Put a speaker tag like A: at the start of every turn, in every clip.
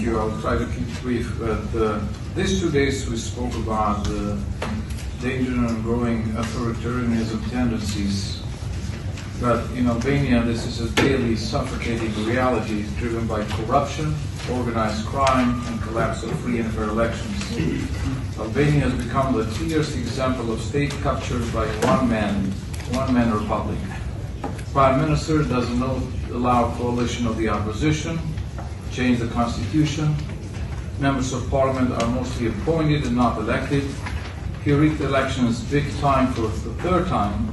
A: you. I'll try to keep it brief. But these 2 days we spoke about danger and growing authoritarianism tendencies. But in Albania, this is a daily suffocating reality driven by corruption, organized crime, and collapse of free and fair elections. Albania has become the clearest example of state captured by one man republic. Prime Minister doesn't allow coalition of the opposition, change the constitution. Members of parliament are mostly appointed and not elected. He rigged elections big time for the third time,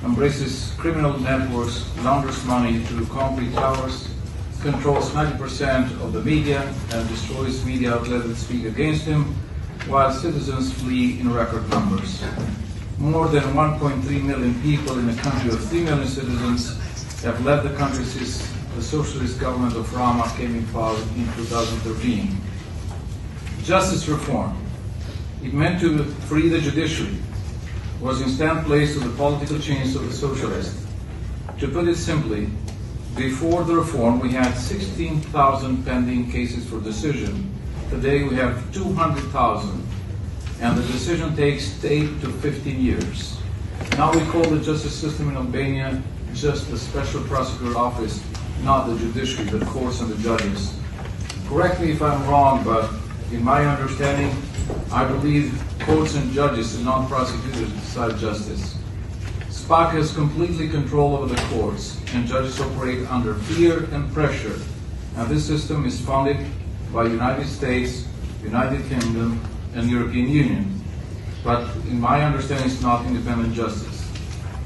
A: embraces criminal networks, launders money through concrete towers, controls 90% of the media and destroys media outlets that speak against him, while citizens flee in record numbers. More than 1.3 million people in a country of 3 million citizens have left the country since the socialist government of Rama came in power in 2013. Justice reform. It meant to free the judiciary, was in stand place of the political change of the socialists. To put it simply, before the reform we had 16,000 pending cases for decision. Today we have 200,000, and the decision takes 8 to 15 years. Now we call the justice system in Albania just the special prosecutor office, not the judiciary, the courts and the judges. Correct me if I'm wrong, but in my understanding, I believe courts and judges and not prosecutors decide justice. SPAC has completely control over the courts, and judges operate under fear and pressure. And this system is funded by United States, United Kingdom, and European Union. But in my understanding, it's not independent justice.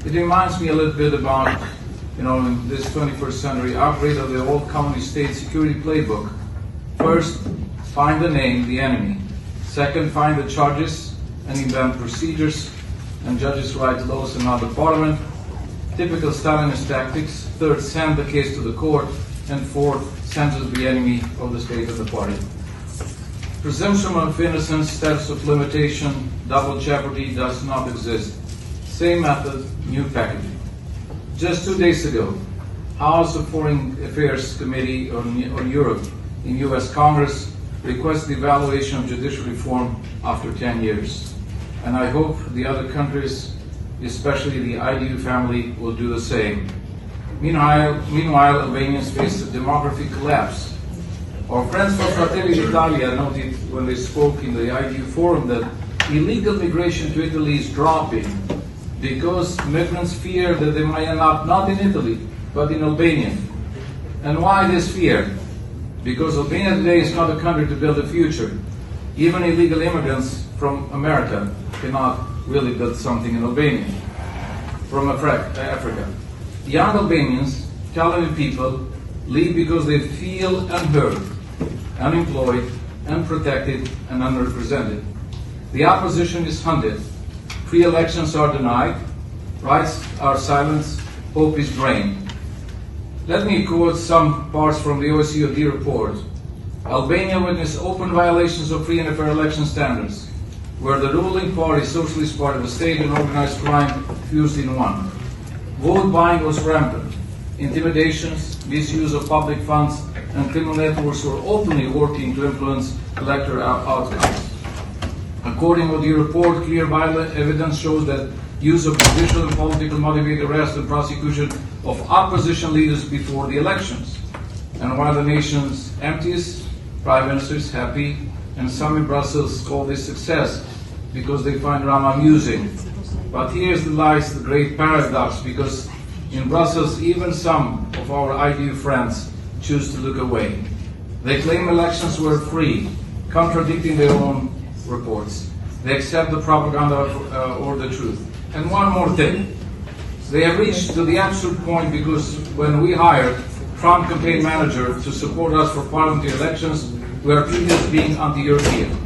A: It reminds me a little bit about, in this 21st century, upgrade of the old communist state security playbook. First, find the name, the enemy. Second, find the charges and invent procedures, and judges write laws and not the parliament. Typical Stalinist tactics. Third, send the case to the court. And fourth, sentence the enemy of the state of the party. Presumption of innocence, status of limitation, double jeopardy does not exist. Same method, new packaging. Just 2 days ago, House of Foreign Affairs Committee on Europe in U.S. Congress requested the evaluation of judicial reform after 10 years. And I hope the other countries, especially the IDU family, will do the same. Meanwhile, Albanians face a demographic collapse. Our friends from Fratelli d'Italia noted when they spoke in the IDU forum that illegal migration to Italy is dropping because migrants fear that they might end up not in Italy, but in Albania. And why this fear? Because Albania today is not a country to build a future. Even illegal immigrants from America cannot really build something in Albania, from Africa. Young Albanians, talented people, leave because they feel unheard, unemployed, unprotected, and underrepresented. The opposition is hunted. Free elections are denied. Rights are silenced. Hope is drained. Let me quote some parts from the OECD report. Albania witnessed open violations of free and fair election standards, where the ruling party, Socialist Party of the state, and organized crime fused in one. Vote buying was rampant. Intimidations, misuse of public funds, and criminal networks were openly working to influence electoral outcomes. According to the report, clear evidence shows that use of judicial and political motivated arrest and prosecution of opposition leaders before the elections. And while the nation's empties, Prime Minister is happy, and some in Brussels call this success because they find Rama amusing. But here's lies the great paradox, because in Brussels, even some of our IDU friends choose to look away. They claim elections were free, contradicting their own reports. They accept the propaganda or the truth. And one more thing. They have reached to the absurd point because when we hired Trump campaign manager to support us for parliamentary elections, we are treated as being anti-European.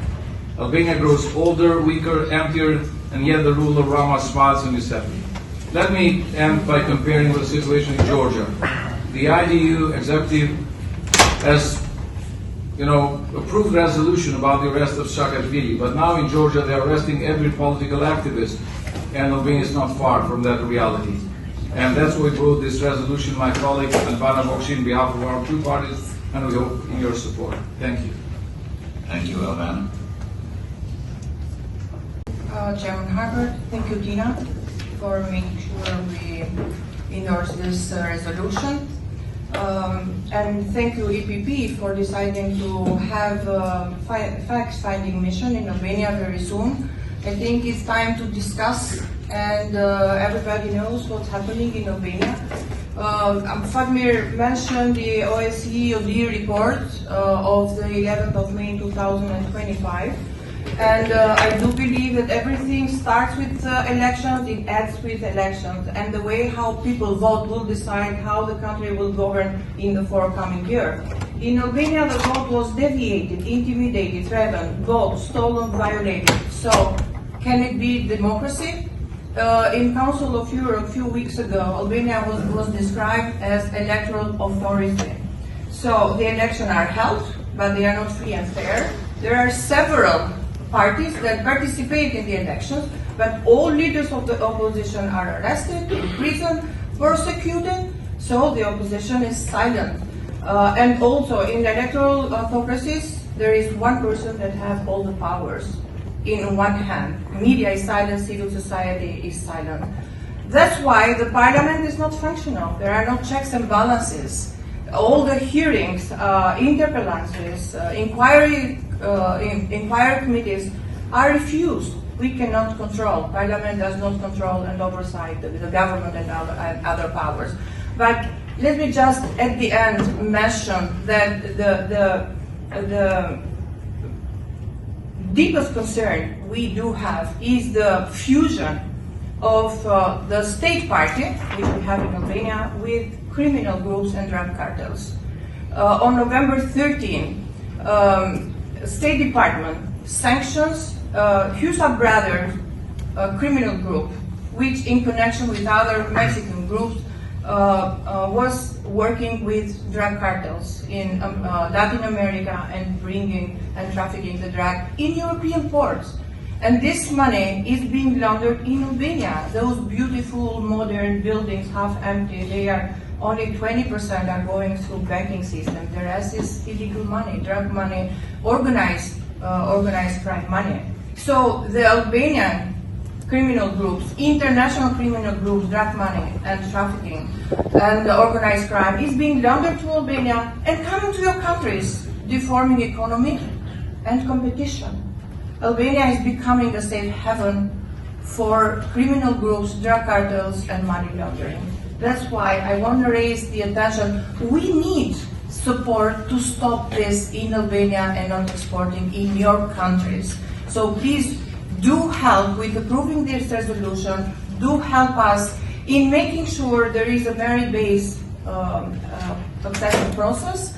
A: Albania grows older, weaker, emptier, and yet the rule of Rama smiles and is happy. Let me end by comparing with the situation in Georgia. The IDU executive has, approved resolution about the arrest of Saakashvili, but now in Georgia they are arresting every political activist, and Albania is not far from that reality. And that's why we wrote this resolution, my colleague Vokshi, on behalf of our two parties, and we hope in your support. Thank you.
B: Thank you, Elvana.
C: Chairman Harvard, thank you, Tina, for making sure we endorse this resolution. And thank you, EPP, for deciding to have a fact-finding mission in Albania very soon. I think it's time to discuss, and everybody knows what's happening in Albania. Fatmir mentioned the OSCE OD report of the 11th of May 2025. And I do believe that everything starts with elections, it ends with elections, and the way how people vote will decide how the country will govern in the forthcoming year. In Albania, the vote was deviated, intimidated, threatened, vote stolen, violated. So, can it be democracy? In Council of Europe a few weeks ago, Albania was described as electoral authority. So, the elections are held, but they are not free and fair. There are several parties that participate in the elections, but all leaders of the opposition are arrested, imprisoned, persecuted, so the opposition is silent. And also in electoral autocracies, there is one person that has all the powers in one hand. Media is silent, civil society is silent. That's why the parliament is not functional. There are no checks and balances. All the hearings, interpellances, inquiry committees are refused. We cannot control. Parliament does not control and oversight the government and other powers. But let me just at the end mention that the deepest concern we do have is the fusion of the state party, which we have in Albania, with criminal groups and drug cartels. On November 13, State Department sanctions Husa Brothers criminal group, which in connection with other Mexican groups was working with drug cartels in Latin America and bringing and trafficking the drug in European ports. And this money is being laundered in Albania. Those beautiful modern buildings, half empty, they are only 20% are going through banking system. The rest is illegal money, drug money, organized crime money. So the Albanian criminal groups, international criminal groups, drug money and trafficking and the organized crime is being laundered to Albania and coming to your countries, deforming economy and competition. Albania is becoming a safe haven for criminal groups, drug cartels and money laundering. That's why I want to raise the attention. We need support to stop this in Albania and not exporting in your countries. So please do help with approving this resolution. Do help us in making sure there is a merit-based succession process,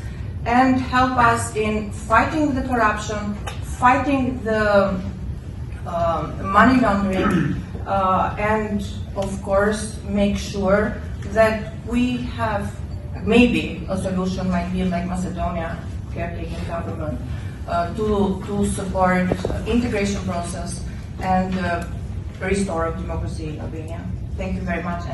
C: and help us in fighting the corruption, fighting the money laundering, and of course make sure that we have maybe a solution might be like Macedonia, caretaking government, to support integration process and restore democracy in Albania. Thank you very much.